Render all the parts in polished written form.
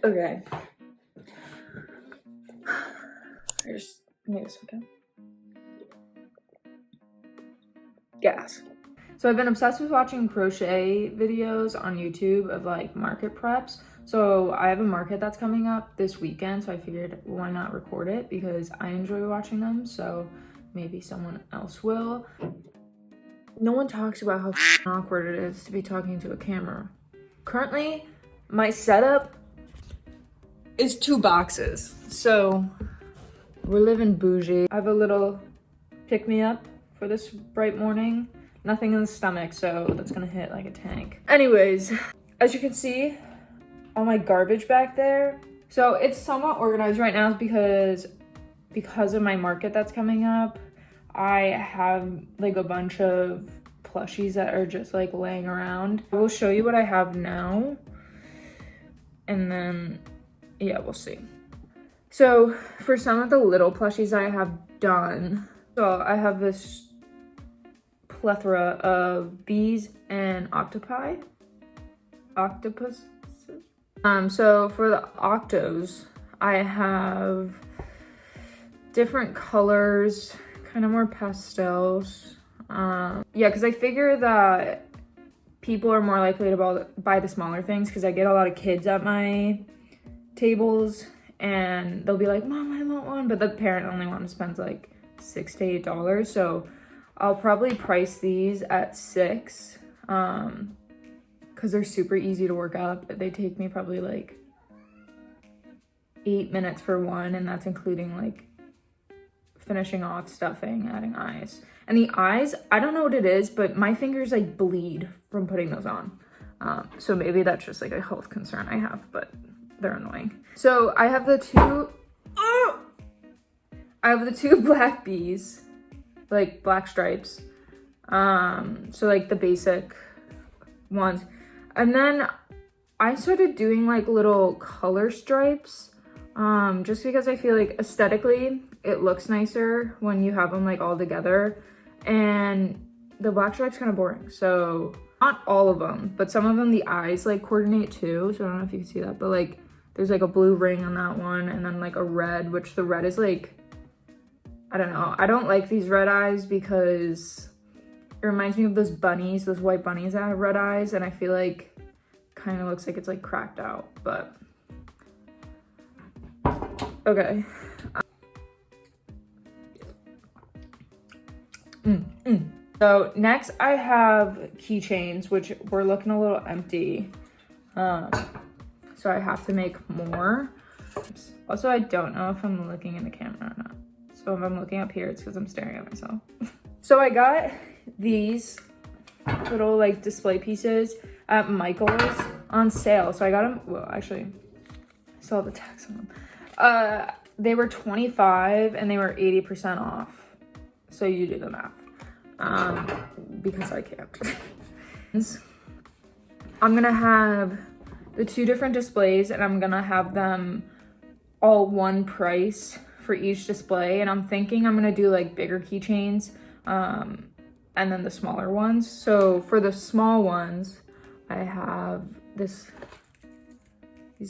Okay. I just need a second. Gas. So I've been obsessed with watching crochet videos on YouTube of like market preps. So I have a market that's coming up this weekend, so I figured why not record it because I enjoy watching them, so maybe someone else will. No one talks about how awkward it is to be talking to a camera. Currently, my setup is 2 boxes, so we're living bougie. I have a little pick-me-up for this bright morning. Nothing in the stomach, so that's gonna hit like a tank. Anyways, as you can see, all my garbage back there. So it's somewhat organized right now because of my market that's coming up. I have like a bunch of plushies that are just like laying around. I will show you what I have now, and then yeah, we'll see. So for some of the little plushies I have done, so I have this plethora of bees and octopuses. So for the octos, I have different colors, kind of more pastels. Yeah, because I figure that people are more likely to buy the smaller things because I get a lot of kids at my tables and they'll be like, Mom, I want one, but the parent only wants to spend like $6 to $8. So I'll probably price these at $6 because they're super easy to work up. They take me probably like 8 minutes for one, and that's including like finishing off stuffing, adding eyes. And the eyes, I don't know what it is, but my fingers like bleed from putting those on. So maybe that's just like a health concern I have, but they're annoying. So I have the two black bees, like black stripes. So like the basic ones. And then I started doing like little color stripes, just because I feel like aesthetically it looks nicer when you have them like all together, and the black stripe's kind of boring. So not all of them, but some of them, the eyes like coordinate too. So I don't know if you can see that, but like there's like a blue ring on that one, and then like a red, which the red is like, I don't know. I don't like these red eyes because it reminds me of those bunnies, those white bunnies that have red eyes, and I feel like kind of looks like it's like cracked out, but okay. So next I have keychains, which we're looking a little empty. So I have to make more. Also, I don't know if I'm looking in the camera or not. So if I'm looking up here, it's because I'm staring at myself. So I got these little like display pieces at Michael's on sale. So I got them, well, actually, I still have the tax on them. They were $25 and they were 80% off. So you do the math. Because I can't. I'm gonna have the 2 different displays, and I'm gonna have them all one price for each display. And I'm thinking I'm gonna do like bigger keychains, and then the smaller ones. So for the small ones, I have these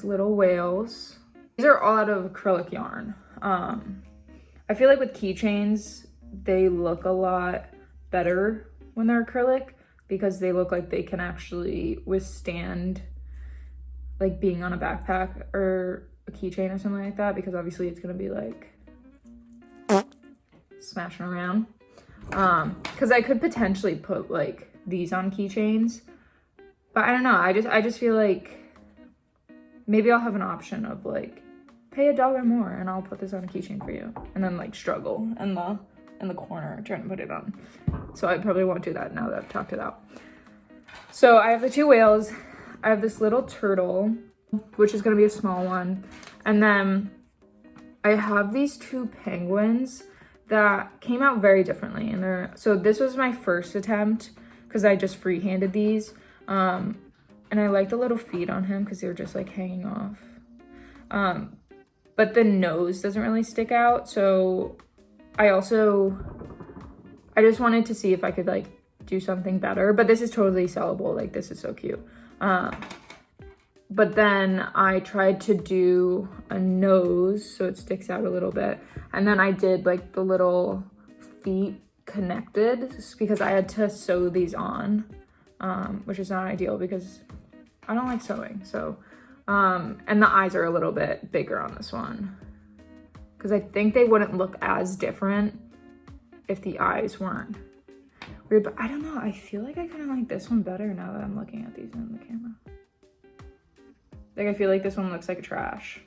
little whales. These are all out of acrylic yarn. I feel like with keychains, they look a lot better when they're acrylic because they look like they can actually withstand like being on a backpack or a keychain or something like that, because obviously it's gonna be like smashing around. Because I could potentially put like these on keychains, but I don't know. I just feel like maybe I'll have an option of like pay $1 more and I'll put this on a keychain for you, and then like struggle in the corner trying to put it on. So I probably won't do that now that I've talked it out. So I have the 2 whales. I have this little turtle, which is gonna be a small one. And then I have these 2 penguins that came out very differently. And so this was my first attempt because I just freehanded these. And I like the little feet on him because they were just like hanging off. But the nose doesn't really stick out. So I just wanted to see if I could like do something better, but this is totally sellable. Like this is so cute. But then I tried to do a nose so it sticks out a little bit. And then I did like the little feet connected just because I had to sew these on, which is not ideal because I don't like sewing. So, and the eyes are a little bit bigger on this one because I think they wouldn't look as different if the eyes weren't weird, but I don't know. I feel like I kind of like this one better now that I'm looking at these in the camera. Like, I feel like this one looks like trash.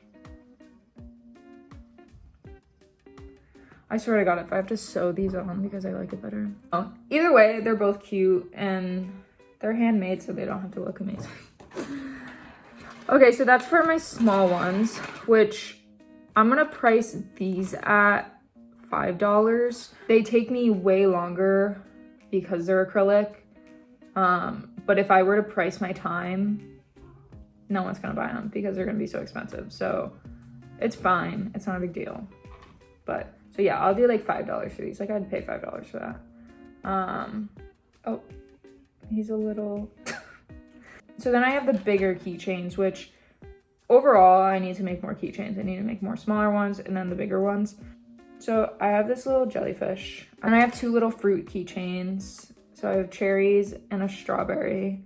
I swear to God, if I have to sew these on because I like it better. Oh, either way, they're both cute and they're handmade, so they don't have to look amazing. Okay, so that's for my small ones, which I'm gonna price these at $5. They take me way longer because they're acrylic. But if I were to price my time, no one's gonna buy them because they're gonna be so expensive. So it's fine, it's not a big deal. But so yeah, I'll do like $5 for these. Like, I'd pay $5 for that. Oh, he's a little. So then I have the bigger keychains, which overall I need to make more keychains. I need to make more smaller ones and then the bigger ones. So I have this little jellyfish and I have two little fruit keychains. So I have cherries and a strawberry.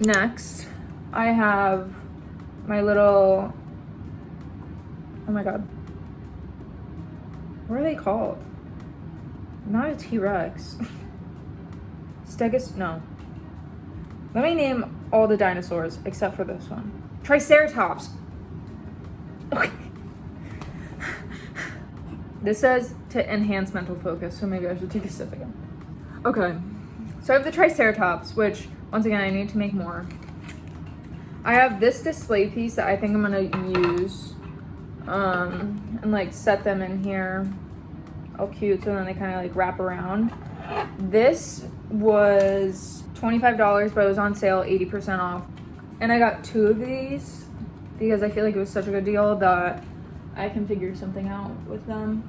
Next, I have my little, oh my God. What are they called? Not a T-Rex. No. Let me name all the dinosaurs except for this one. Triceratops. Okay. This says to enhance mental focus, so maybe I should take a sip again. Okay, so I have the Triceratops, which once again, I need to make more. I have this display piece that I think I'm gonna use and like set them in here all cute, so then they kind of like wrap around. This was $25, but it was on sale 80% off. And I got two of these because I feel like it was such a good deal that I can figure something out with them.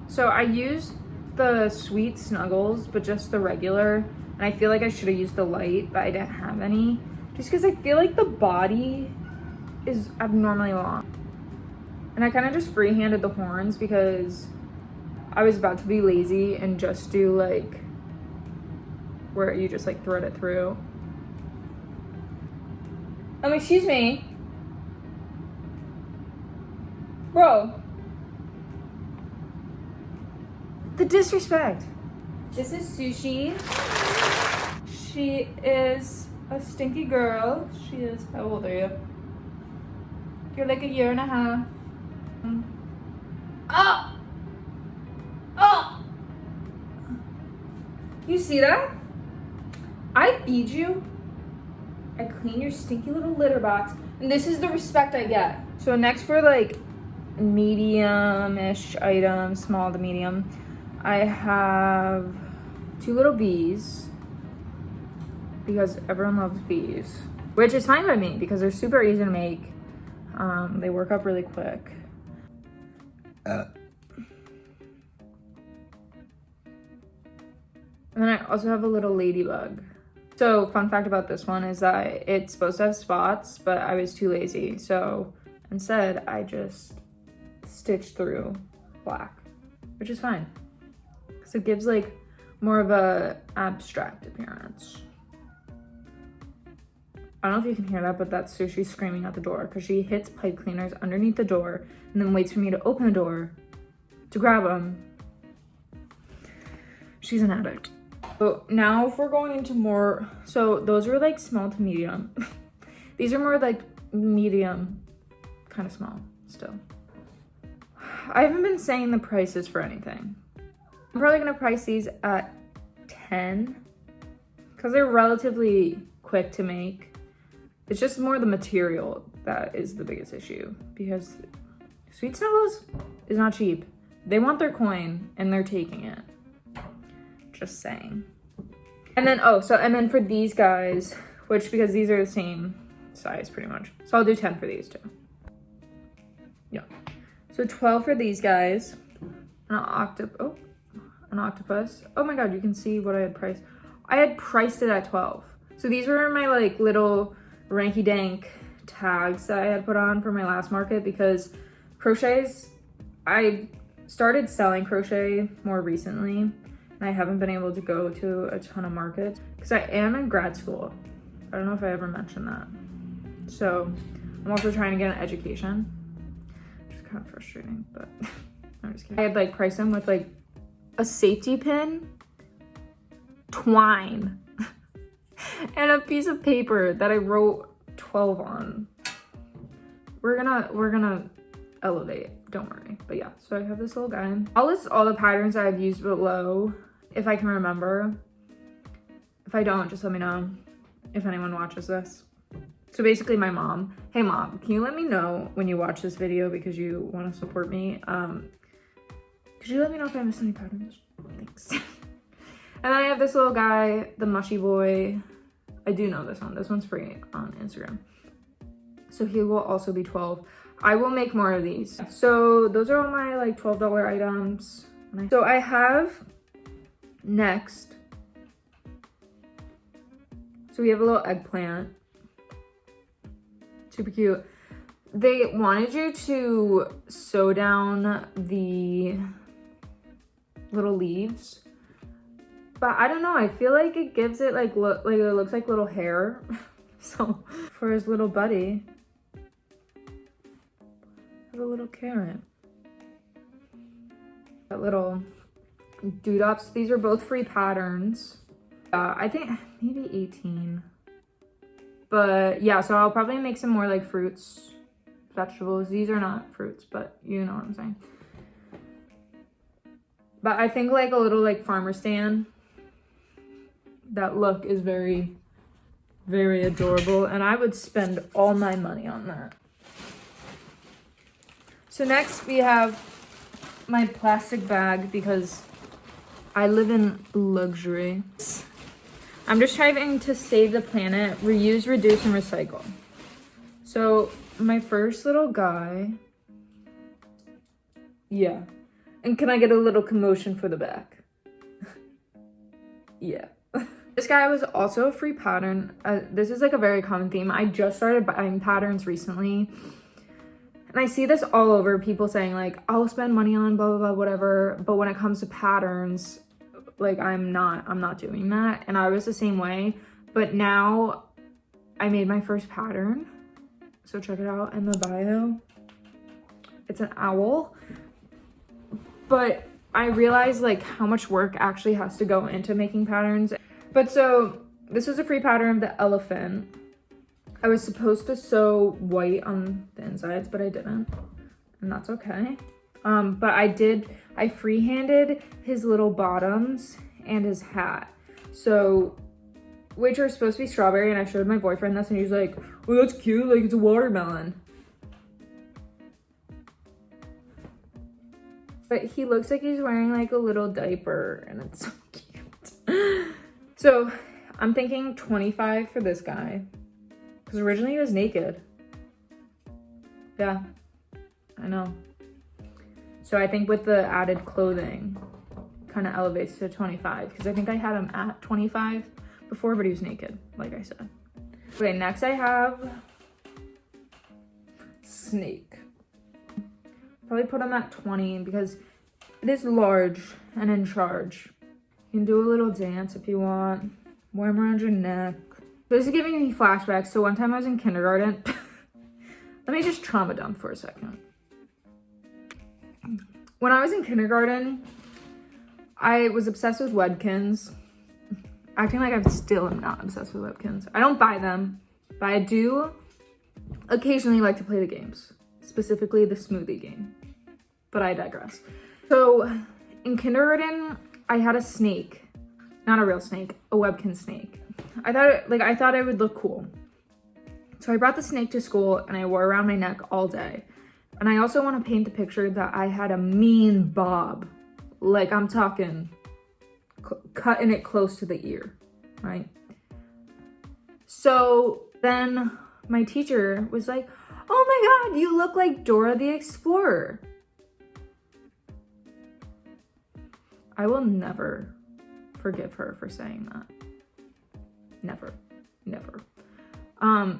So I used the Sweet Snuggles, but just the regular. And I feel like I should have used the light, but I didn't have any. Just because I feel like the body is abnormally long. And I kind of just freehanded the horns because I was about to be lazy and just do like where you just like thread it through. Excuse me. Bro. The disrespect. This is Sushi. She is a stinky girl. She is, how old are you? You're like a year and a half. Oh! Oh! You see that? I feed you. I clean your stinky little litter box. And this is the respect I get. So next for like medium-ish items, small to medium, I have two little bees because everyone loves bees, which is fine by me because they're super easy to make. They work up really quick. And then I also have a little ladybug. So fun fact about this one is that it's supposed to have spots, but I was too lazy. So instead I just stitched through black, which is fine. So it gives like more of a abstract appearance. I don't know if you can hear that, but that's Sushi screaming at the door because she hits pipe cleaners underneath the door and then waits for me to open the door to grab them. She's an addict. So now if we're going into more, so those are like small to medium. These are more like medium, kind of small still. I haven't been saying the prices for anything. I'm probably gonna price these at 10 because they're relatively quick to make. It's just more the material that is the biggest issue because Sweet Snuggles is not cheap. They want their coin and they're taking it. Just saying. And then, and then for these guys, which because these are the same size pretty much. So I'll do 10 for these too. Yeah. So 12 for these guys. An octopus. Oh my God, you can see what I had priced. I had priced it at 12. So these were my like little ranky dank tags that I had put on for my last market, because crochets, I started selling crochet more recently and I haven't been able to go to a ton of markets because I am in grad school. I don't know if I ever mentioned that. So I'm also trying to get an education, which is kind of frustrating, but I'm just kidding. I had like priced them with like a safety pin, twine, and a piece of paper that I wrote 12 on. We're gonna elevate, don't worry. But yeah, so I have this little guy. I'll list all the patterns I've used below if I can remember. If I don't, just let me know if anyone watches this. So basically my mom, hey mom, can you let me know when you watch this video because you want to support me? Could you let me know if I missed any patterns? Thanks. And then I have this little guy, the mushy boy. I do know this one. This one's free on Instagram. So he will also be 12. I will make more of these. So those are all my like $12 items. So I have next. So we have a little eggplant. Super cute. They wanted you to sew down the little leaves, but I don't know, I feel like it gives it like look like it looks like little hair. So for his little buddy, have a little carrot. That little doodads. These are both free patterns. I think maybe 18. But yeah, so I'll probably make some more like fruits, vegetables. These are not fruits, but you know what I'm saying. But I think like a little like farmer stand, that look is very, very adorable. And I would spend all my money on that. So next we have my plastic bag because I live in luxury. I'm just trying to save the planet, reuse, reduce, and recycle. So my first little guy, yeah. And can I get a little commotion for the back? Yeah. This guy was also a free pattern. This is like a very common theme. I just started buying patterns recently. And I see this all over, people saying like, I'll spend money on blah, blah, blah, whatever. But when it comes to patterns, like I'm not doing that. And I was the same way, but now I made my first pattern. So check it out in the bio. It's an owl, but I realized like how much work actually has to go into making patterns. But so this was a free pattern of the elephant. I was supposed to sew white on the insides, but I didn't, and that's okay. But I freehanded his little bottoms and his hat. So, which are supposed to be strawberry, and I showed my boyfriend this and he was like, oh, that's cute, like it's a watermelon. But he looks like he's wearing like a little diaper and it's so cute. So I'm thinking 25 for this guy. Because originally he was naked. Yeah, I know. So I think with the added clothing, kind of elevates to 25. Because I think I had him at 25 before, but he was naked, like I said. Okay, next I have Snake. Probably put him at 20 because it is large and in charge. You can do a little dance if you want. Wear him around your neck. This is giving me flashbacks. So one time I was in kindergarten. Let me just trauma dump for a second. When I was in kindergarten, I was obsessed with Webkins. Acting like I still am not obsessed with Webkins. I don't buy them, but I do occasionally like to play the games. Specifically the smoothie game. But I digress. So in kindergarten, I had a snake. Not a real snake, a Webkin snake. I thought it would look cool. So I brought the snake to school and I wore it around my neck all day. And I also want to paint the picture that I had a mean bob. Like I'm talking cutting it close to the ear, right? So then my teacher was like, oh my God, you look like Dora the Explorer. I will never forgive her for saying that. Never, never.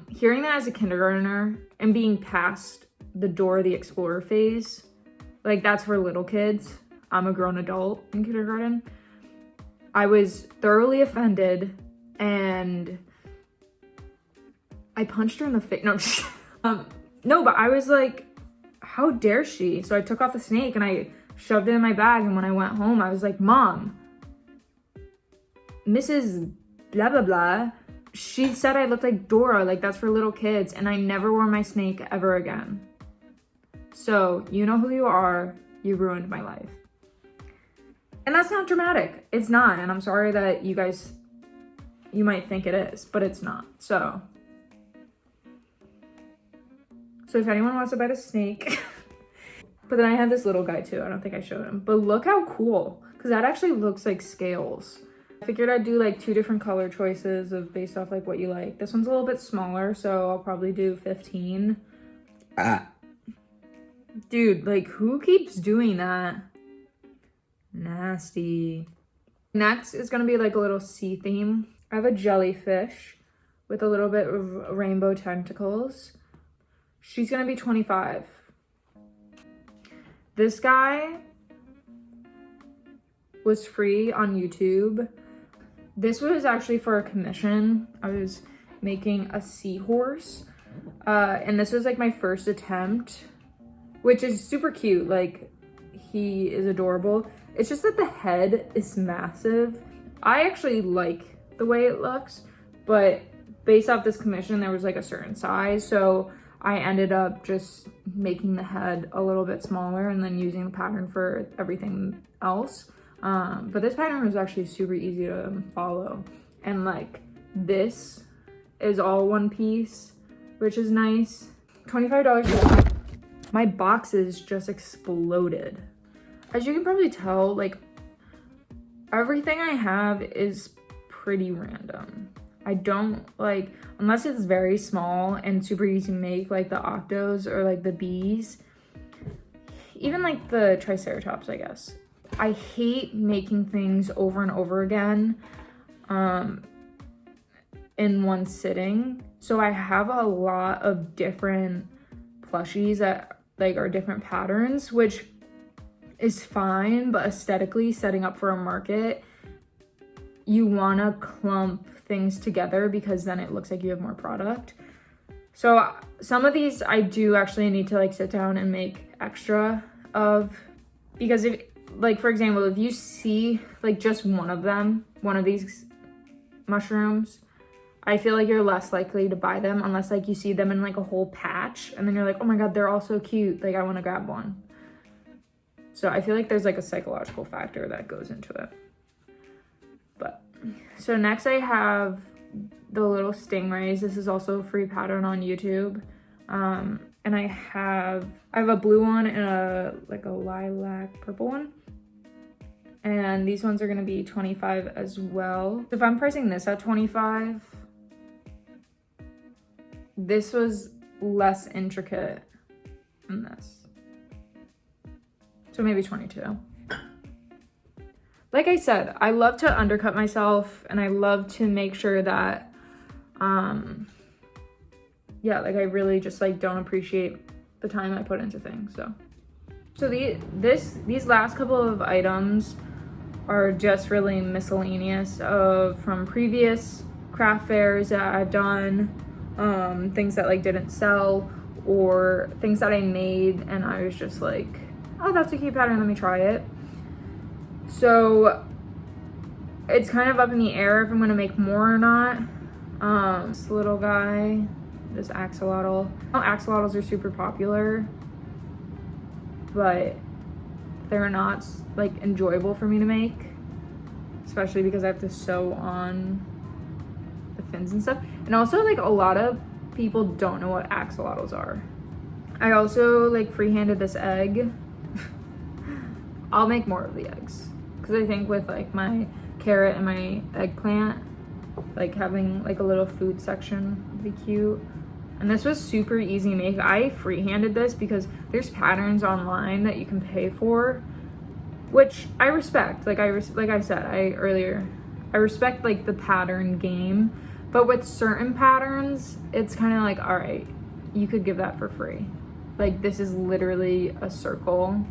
Hearing that as a kindergartner and being past the Dora the Explorer phase, like that's for little kids. I'm a grown adult in kindergarten. I was thoroughly offended and I punched her in the face. No, no, but I was like, how dare she? So I took off the snake and I shoved it in my bag. And when I went home, I was like, Mom, Mrs. blah, blah, blah, she said I looked like Dora, like that's for little kids. And I never wore my snake ever again. So you know who you are. You ruined my life. And that's not dramatic. It's not. And I'm sorry that you might think it is, but it's not. So if anyone wants to buy the snake, but then I had this little guy too. I don't think I showed him, but look how cool, because that actually looks like scales. I figured I'd do like 2 different color choices based off like what you like. This one's a little bit smaller, so I'll probably do 15. Dude, like who keeps doing that? Nasty. Next is gonna be like a little sea theme. I have a jellyfish with a little bit of rainbow tentacles. She's gonna be 25. This guy was free on YouTube. This was actually for a commission. I was making a seahorse. And this was like my first attempt, which is super cute. Like, he is adorable. It's just that the head is massive. I actually like the way it looks, but based off this commission, there was like a certain size. So I ended up just making the head a little bit smaller and then using the pattern for everything else. But this pattern was actually super easy to follow. And like this is all one piece, which is nice. $25 for that. My boxes just exploded. As you can probably tell, like everything I have is pretty random. I don't like, unless it's very small and super easy to make, like the octos or like the bees, even like the triceratops, I guess. I hate making things over and over again in one sitting. So I have a lot of different plushies that like are different patterns, which is fine, but aesthetically setting up for a market, you want to clump things together because then it looks like you have more product. So some of these I do actually need to like sit down and make extra of, because if like, for example, if you see like just one of these mushrooms, I feel like you're less likely to buy them unless like you see them in like a whole patch and then you're like, oh my God, they're all so cute. Like I want to grab one. So I feel like there's like a psychological factor that goes into it. But so next I have the little stingrays. This is also a free pattern on YouTube. And I have a blue one and a lilac purple one. And these ones are gonna be 25 as well. If I'm pricing this at 25, this was less intricate than this. So maybe 22. Like I said, I love to undercut myself and I love to make sure that, yeah, like I really just like don't appreciate the time I put into things. So these last couple of items are just really miscellaneous from previous craft fairs that I've done, things that like didn't sell or things that I made and I was just like, oh, that's a cute pattern, let me try it. So it's kind of up in the air if I'm gonna make more or not. This little guy, this axolotl. Axolotls are super popular, but they're not like enjoyable for me to make, especially because I have to sew on the fins and stuff. And also like a lot of people don't know what axolotls are. I also like freehanded this egg. I'll make more of the eggs because I think with like my carrot and my eggplant, like having like a little food section would be cute. And this was super easy to make. I freehanded this because there's patterns online that you can pay for, which I respect. Like I said earlier, I respect like the pattern game, But with certain patterns, it's kind of like, all right, you could give that for free. Like this is literally a circle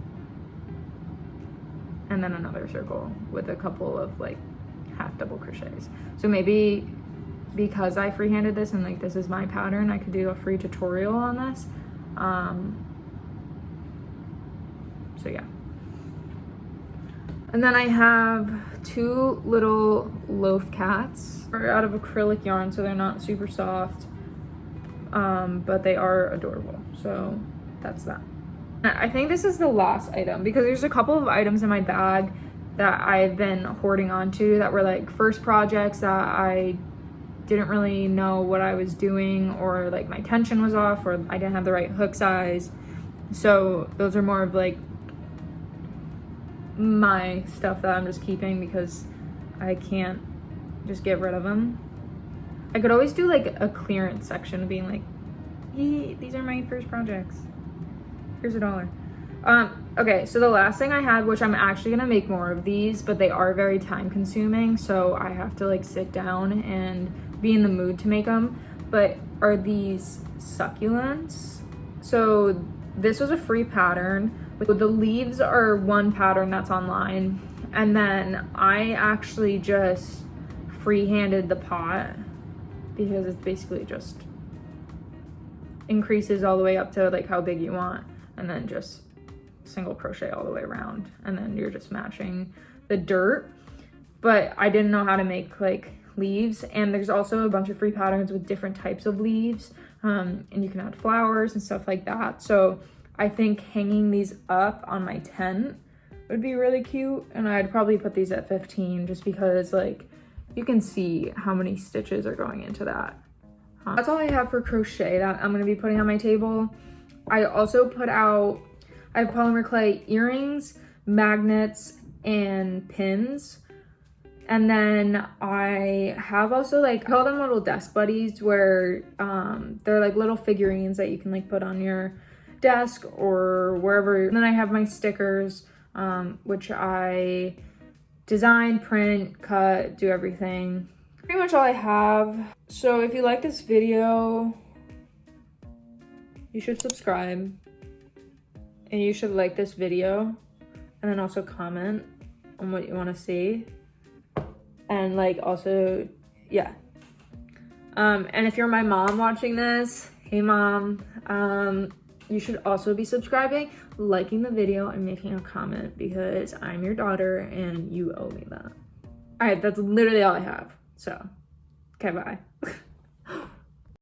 and then another circle with a couple of like half double crochets. So maybe because I freehanded this and like this is my pattern, I could do a free tutorial on this. So yeah. And then I have 2 little loaf cats. They're out of acrylic yarn, so they're not super soft, but they are adorable. So that's that. I think this is the last item because there's a couple of items in my bag that I've been hoarding onto that were like first projects that I didn't really know what I was doing, or like my tension was off, or I didn't have the right hook size. So those are more of like my stuff that I'm just keeping because I can't just get rid of them. I could always do like a clearance section of being like, hey, these are my first projects. Here's $1. Okay, so the last thing I had, which I'm actually gonna make more of these, but they are very time consuming, so I have to like sit down and be in the mood to make them, but are these succulents. So this was a free pattern. The leaves are one pattern that's online, and then I actually just free-handed the pot because it's basically just increases all the way up to like how big you want, and then just single crochet all the way around, and then you're just matching the dirt. But I didn't know how to make like leaves, and there's also a bunch of free patterns with different types of leaves, and you can add flowers and stuff like that. So I think hanging these up on my tent would be really cute, and I'd probably put these at 15 just because like you can see how many stitches are going into that. That's all I have for crochet that I'm gonna be putting on my table. I also put out, I have polymer clay earrings, magnets, and pins. And then I have also like, I call them little desk buddies, where they're like little figurines that you can like put on your desk or wherever. And then I have my stickers, which I design, print, cut, do everything. Pretty much all I have. So if you like this video, you should subscribe, and you should like this video, and then also comment on what you want to see. And like also, yeah. And if you're my mom watching this, hey mom, you should also be subscribing, liking the video, and making a comment because I'm your daughter and you owe me that. All right, that's literally all I have. So, okay, bye.